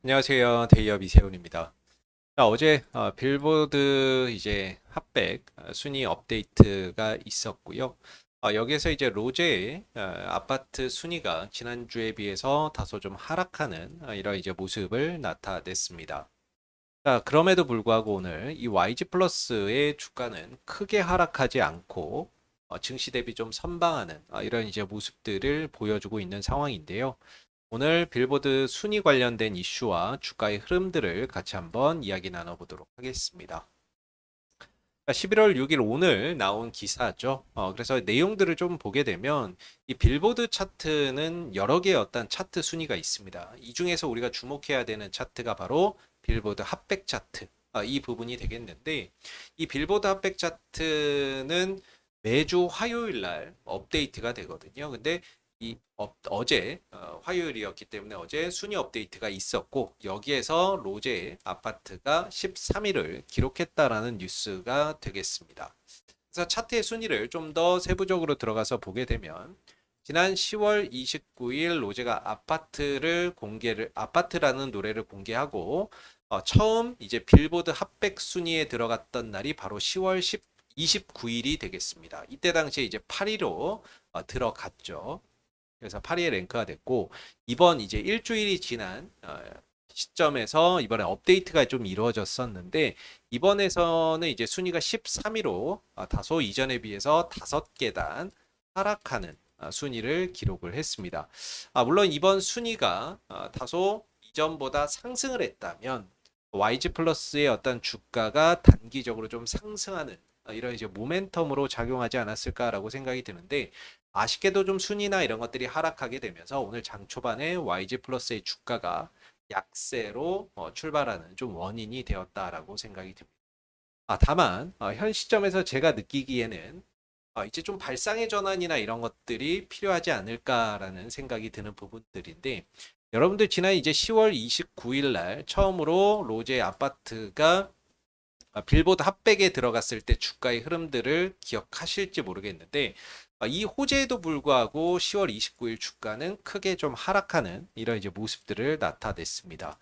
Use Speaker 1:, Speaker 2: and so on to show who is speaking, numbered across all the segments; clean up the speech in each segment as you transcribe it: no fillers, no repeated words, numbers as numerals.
Speaker 1: 안녕하세요. 데이업 이세훈입니다. 자, 어제 빌보드 이제 핫백 순위 업데이트가 있었고요. 여기에서 이제 로제의 아파트 순위가 지난주에 비해서 다소 좀 하락하는 이런 이제 모습을 나타냈습니다. 자, 그럼에도 불구하고 오늘 이 YG 플러스의 주가는 크게 하락하지 않고 증시 대비 좀 선방하는 이런 이제 모습들을 보여주고 있는 상황인데요. 오늘 빌보드 순위 관련된 이슈와 주가의 흐름들을 같이 한번 이야기 나눠보도록 하겠습니다. 11월 6일 오늘 나온 기사죠. 그래서 내용들을 좀 보게 되면 이 빌보드 차트는 여러 개의 어떤 차트 순위가 있습니다. 이 중에서 우리가 주목해야 되는 차트가 바로 빌보드 핫백 차트. 이 부분이 되겠는데 이 빌보드 핫백 차트는 매주 화요일 날 업데이트가 되거든요. 근데 어제 화요일이었기 때문에 어제 순위 업데이트가 있었고 여기에서 로제 아파트가 13위를 기록했다라는 뉴스가 되겠습니다. 그래서 차트의 순위를 좀 더 세부적으로 들어가서 보게 되면 지난 10월 29일 로제가 아파트라는 노래를 공개하고 처음 이제 빌보드 핫백 순위에 들어갔던 날이 바로 10월 29일이 되겠습니다. 이때 당시에 이제 8위로 들어갔죠. 그래서 8위에 랭크가 됐고 이번 이제 일주일이 지난 시점에서 이번에 업데이트가 좀 이루어졌었는데 이번에서는 이제 순위가 13위로 다소 이전에 비해서 5계단 하락하는 순위를 기록을 했습니다. 물론 이번 순위가 다소 이전보다 상승을 했다면 YG 플러스의 어떤 주가가 단기적으로 좀 상승하는 이런 이제 모멘텀으로 작용하지 않았을까라고 생각이 드는데 아쉽게도 좀 순위나 이런 것들이 하락하게 되면서 오늘 장 초반에 YG 플러스의 주가가 약세로 출발하는 좀 원인이 되었다라고 생각이 듭니다. 다만 현 시점에서 제가 느끼기에는 이제 좀 발상의 전환이나 이런 것들이 필요하지 않을까라는 생각이 드는 부분들인데 여러분들 지난 이제 10월 29일 날 처음으로 로제 아파트가 빌보드 핫백에 들어갔을 때 주가의 흐름들을 기억하실지 모르겠는데 이 호재에도 불구하고 10월 29일 주가는 크게 좀 하락하는 이런 이제 모습들을 나타냈습니다.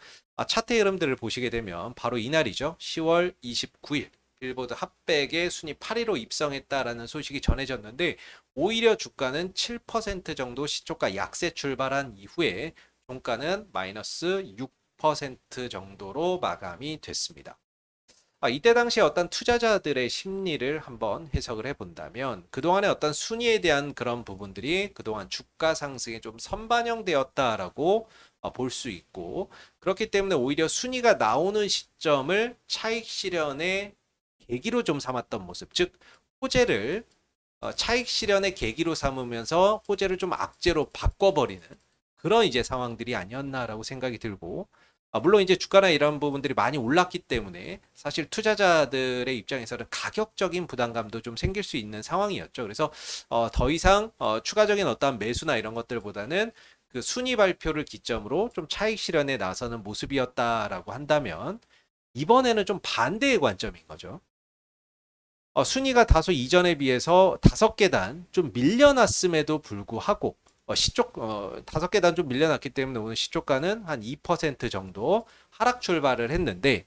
Speaker 1: 차트의 흐름들을 보시게 되면 바로 이날이죠. 10월 29일 빌보드 핫백에 순위 8위로 입성했다라는 소식이 전해졌는데 오히려 주가는 7% 정도 시초가 약세 출발한 이후에 종가는 마이너스 6% 정도로 마감이 됐습니다. 이때 당시에 어떤 투자자들의 심리를 한번 해석을 해본다면 그동안의 어떤 순위에 대한 그런 부분들이 그동안 주가 상승에 좀 선반영되었다라고 볼 수 있고 그렇기 때문에 오히려 순위가 나오는 시점을 차익 실현의 계기로 좀 삼았던 모습, 즉 호재를 차익 실현의 계기로 삼으면서 호재를 좀 악재로 바꿔버리는 그런 이제 상황들이 아니었나라고 생각이 들고 물론 이제 주가나 이런 부분들이 많이 올랐기 때문에 사실 투자자들의 입장에서는 가격적인 부담감도 좀 생길 수 있는 상황이었죠. 그래서 더 이상 추가적인 어떤 매수나 이런 것들보다는 그 순위 발표를 기점으로 좀 차익 실현에 나서는 모습이었다라고 한다면 이번에는 좀 반대의 관점인 거죠. 순위가 다소 이전에 비해서 5계단 좀 밀려났음에도 불구하고 시쪽 5계단 좀 밀려났기 때문에 오늘 시초가는 한 2% 정도 하락 출발을 했는데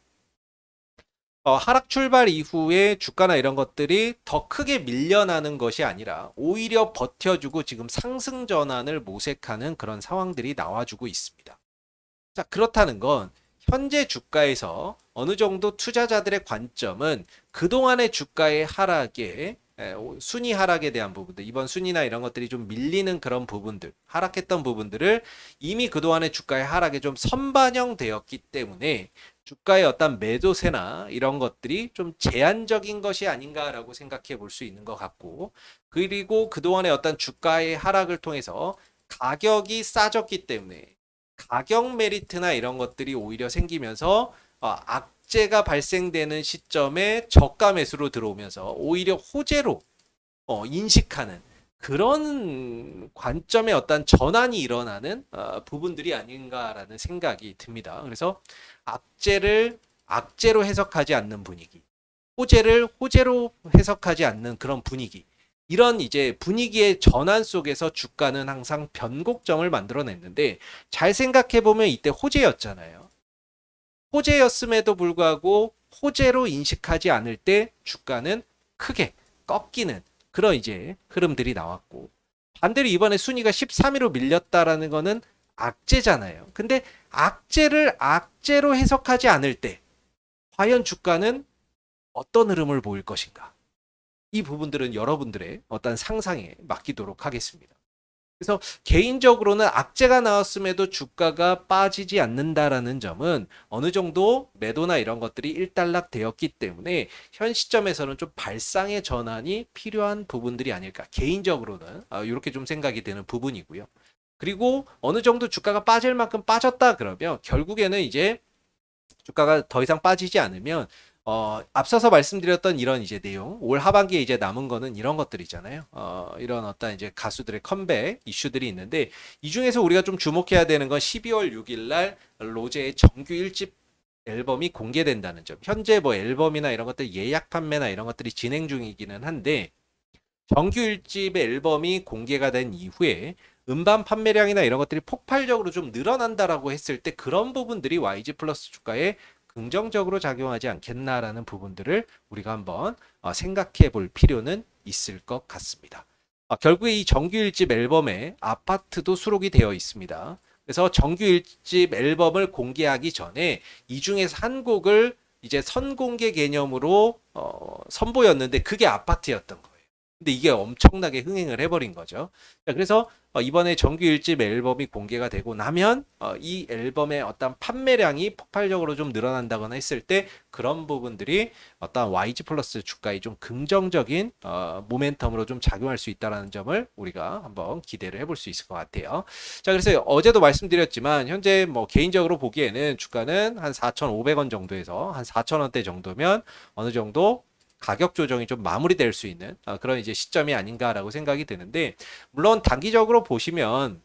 Speaker 1: 하락 출발 이후에 주가나 이런 것들이 더 크게 밀려나는 것이 아니라 오히려 버텨주고 지금 상승 전환을 모색하는 그런 상황들이 나와주고 있습니다. 자, 그렇다는 건 현재 주가에서 어느 정도 투자자들의 관점은 그동안의 주가의 하락에 순위 하락에 대한 부분들, 이번 순위나 이런 것들이 좀 밀리는 그런 부분들, 하락했던 부분들을 이미 그동안의 주가의 하락에 좀 선반영되었기 때문에 주가의 어떤 매도세나 이런 것들이 좀 제한적인 것이 아닌가라고 생각해 볼 수 있는 것 같고, 그리고 그동안의 어떤 주가의 하락을 통해서 가격이 싸졌기 때문에 가격 메리트나 이런 것들이 오히려 생기면서 악재가 발생되는 시점에 저가 매수로 들어오면서 오히려 호재로 인식하는 그런 관점의 어떤 전환이 일어나는 부분들이 아닌가라는 생각이 듭니다. 그래서 악재를 악재로 해석하지 않는 분위기, 호재를 호재로 해석하지 않는 그런 분위기. 이런 이제 분위기의 전환 속에서 주가는 항상 변곡점을 만들어냈는데 잘 생각해 보면 이때 호재였잖아요. 호재였음에도 불구하고 호재로 인식하지 않을 때 주가는 크게 꺾이는 그런 이제 흐름들이 나왔고, 반대로 이번에 순위가 13위로 밀렸다라는 거는 악재잖아요. 근데 악재를 악재로 해석하지 않을 때 과연 주가는 어떤 흐름을 보일 것인가? 이 부분들은 여러분들의 어떤 상상에 맡기도록 하겠습니다. 그래서 개인적으로는 악재가 나왔음에도 주가가 빠지지 않는다라는 점은 어느 정도 매도나 이런 것들이 일단락 되었기 때문에 현 시점에서는 좀 발상의 전환이 필요한 부분들이 아닐까. 개인적으로는 이렇게 좀 생각이 되는 부분이고요. 그리고 어느 정도 주가가 빠질 만큼 빠졌다 그러면 결국에는 이제 주가가 더 이상 빠지지 않으면 앞서서 말씀드렸던 이런 이제 내용, 올 하반기에 이제 남은 거는 이런 것들이잖아요. 이런 어떤 이제 가수들의 컴백 이슈들이 있는데, 이 중에서 우리가 좀 주목해야 되는 건 12월 6일 날 로제의 정규 1집 앨범이 공개된다는 점. 현재 뭐 앨범이나 이런 것들 예약 판매나 이런 것들이 진행 중이기는 한데, 정규 1집의 앨범이 공개가 된 이후에 음반 판매량이나 이런 것들이 폭발적으로 좀 늘어난다라고 했을 때 그런 부분들이 YG 플러스 주가에 긍정적으로 작용하지 않겠나라는 부분들을 우리가 한번 생각해 볼 필요는 있을 것 같습니다. 결국에 이 정규 1집 앨범에 아파트도 수록이 되어 있습니다. 그래서 정규 1집 앨범을 공개하기 전에 이 중에서 한 곡을 이제 선공개 개념으로 선보였는데 그게 아파트였던 거예요. 근데 이게 엄청나게 흥행을 해버린 거죠. 그래서 이번에 정규 1집 앨범이 공개가 되고 나면 이 앨범의 어떤 판매량이 폭발적으로 좀 늘어난다거나 했을 때 그런 부분들이 어떤 YG 플러스 주가에 좀 긍정적인 모멘텀으로 좀 작용할 수 있다는 점을 우리가 한번 기대를 해볼 수 있을 것 같아요. 자, 그래서 어제도 말씀드렸지만 현재 뭐 개인적으로 보기에는 주가는 한 4,500원 정도에서 한 4,000원대 정도면 어느 정도 가격 조정이 좀 마무리될 수 있는 그런 이제 시점이 아닌가라고 생각이 드는데, 물론 단기적으로 보시면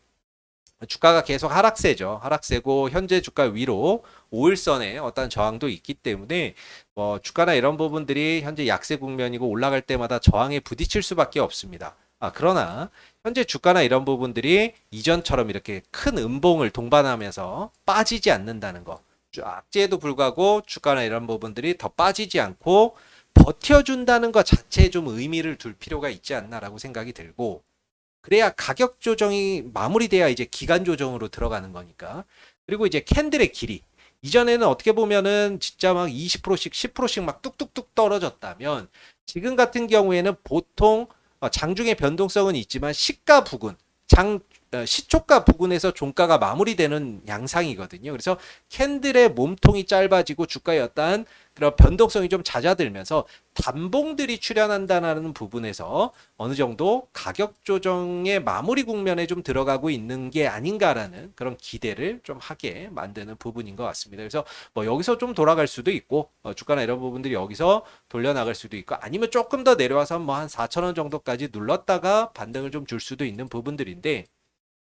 Speaker 1: 주가가 계속 하락세죠. 하락세고 현재 주가 위로 5일선에 어떤 저항도 있기 때문에 뭐 주가나 이런 부분들이 현재 약세 국면이고 올라갈 때마다 저항에 부딪힐 수밖에 없습니다. 그러나 현재 주가나 이런 부분들이 이전처럼 이렇게 큰 음봉을 동반하면서 빠지지 않는다는 거, 악재에도 불구하고 주가나 이런 부분들이 더 빠지지 않고 버텨준다는 것 자체에 좀 의미를 둘 필요가 있지 않나라고 생각이 들고, 그래야 가격 조정이 마무리돼야 이제 기간 조정으로 들어가는 거니까. 그리고 이제 캔들의 길이, 이전에는 어떻게 보면은 진짜 막 20%씩 10%씩 막 뚝뚝뚝 떨어졌다면 지금 같은 경우에는 보통 장중의 변동성은 있지만 시가 부근, 시초가 부근에서 종가가 마무리되는 양상이거든요. 그래서 캔들의 몸통이 짧아지고 주가의 어떠한 그런 변동성이 좀 잦아들면서 단봉들이 출현한다는 부분에서 어느 정도 가격 조정의 마무리 국면에 좀 들어가고 있는 게 아닌가라는 그런 기대를 좀 하게 만드는 부분인 것 같습니다. 그래서 뭐 여기서 좀 돌아갈 수도 있고 주가나 이런 부분들이 여기서 돌려나갈 수도 있고, 아니면 조금 더 내려와서 뭐 한 4,000원 정도까지 눌렀다가 반등을 좀 줄 수도 있는 부분들인데,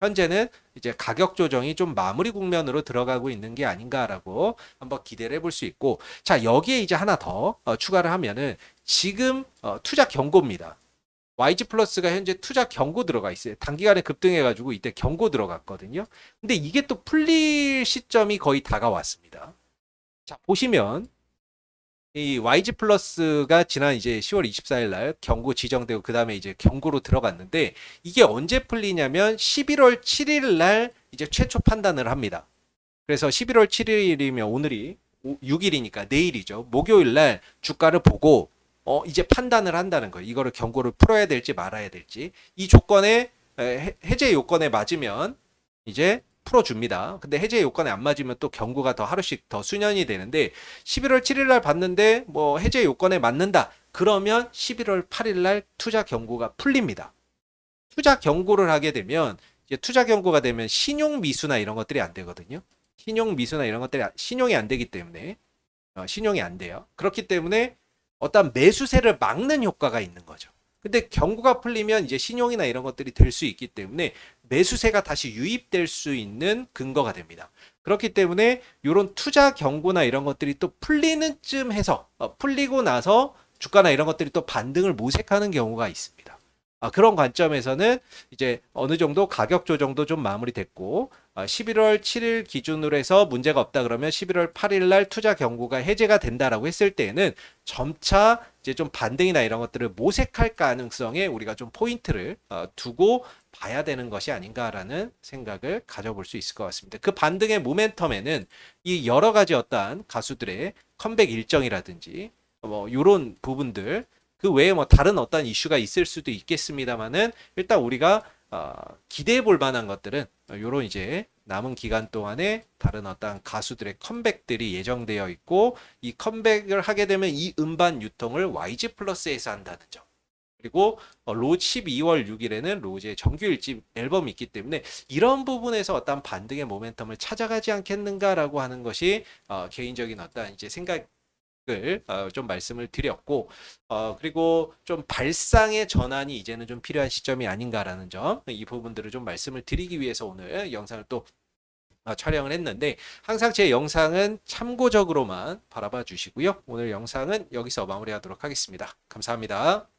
Speaker 1: 현재는 이제 가격 조정이 좀 마무리 국면으로 들어가고 있는 게 아닌가라고 한번 기대를 해볼 수 있고, 자, 여기에 이제 하나 더 추가를 하면은 지금 투자 경고입니다. YG 플러스가 현재 투자 경고 들어가 있어요. 단기간에 급등해가지고 이때 경고 들어갔거든요. 근데 이게 또 풀릴 시점이 거의 다가왔습니다. 자, 보시면 이 YG 플러스가 지난 이제 10월 24일 날 경고 지정되고 그 다음에 이제 경고로 들어갔는데, 이게 언제 풀리냐면 11월 7일 날 이제 최초 판단을 합니다. 그래서 11월 7일이면 오늘이 6일이니까 내일이죠. 목요일 날 주가를 보고 이제 판단을 한다는 거예요. 이거를 경고를 풀어야 될지 말아야 될지. 이 조건에 해제 요건에 맞으면 이제 풀어줍니다. 근데 해제 요건에 안 맞으면 또 경고가 더 하루씩 더 수년이 되는데, 11월 7일 날 봤는데 뭐 해제 요건에 맞는다. 그러면 11월 8일 날 투자 경고가 풀립니다. 투자 경고를 하게 되면 이제 투자 경고가 되면 신용 미수나 이런 것들이 안 되거든요. 신용 미수나 이런 것들이 신용이 안 되기 때문에 신용이 안 돼요. 그렇기 때문에 어떤 매수세를 막는 효과가 있는 거죠. 근데 경고가 풀리면 이제 신용이나 이런 것들이 될 수 있기 때문에 매수세가 다시 유입될 수 있는 근거가 됩니다. 그렇기 때문에 이런 투자 경고나 이런 것들이 또 풀리는 쯤 해서 풀리고 나서 주가나 이런 것들이 또 반등을 모색하는 경우가 있습니다. 그런 관점에서는 이제 어느 정도 가격 조정도 좀 마무리됐고 11월 7일 기준으로 해서 문제가 없다 그러면 11월 8일 날 투자 경고가 해제가 된다라고 했을 때에는 점차 이제 좀 반등이나 이런 것들을 모색할 가능성에 우리가 좀 포인트를 두고 봐야 되는 것이 아닌가라는 생각을 가져볼 수 있을 것 같습니다. 그 반등의 모멘텀에는 이 여러 가지 어떠한 가수들의 컴백 일정이라든지 뭐 이런 부분들 그 외에 뭐 다른 어떤 이슈가 있을 수도 있겠습니다만은 일단 우리가 기대해 볼 만한 것들은 요런 이제 남은 기간 동안에 다른 어떤 가수들의 컴백들이 예정되어 있고 이 컴백을 하게 되면 이 음반 유통을 YG 플러스에서 한다는 점. 그리고 12월 6일에는 로즈의 정규 1집 앨범이 있기 때문에 이런 부분에서 어떤 반등의 모멘텀을 찾아가지 않겠는가라고 하는 것이 개인적인 어떤 이제 생각을 좀 말씀을 드렸고 그리고 좀 발상의 전환이 이제는 좀 필요한 시점이 아닌가라는 점 이 부분들을 좀 말씀을 드리기 위해서 오늘 영상을 또 촬영을 했는데 항상 제 영상은 참고적으로만 바라봐 주시고요. 오늘 영상은 여기서 마무리하도록 하겠습니다. 감사합니다.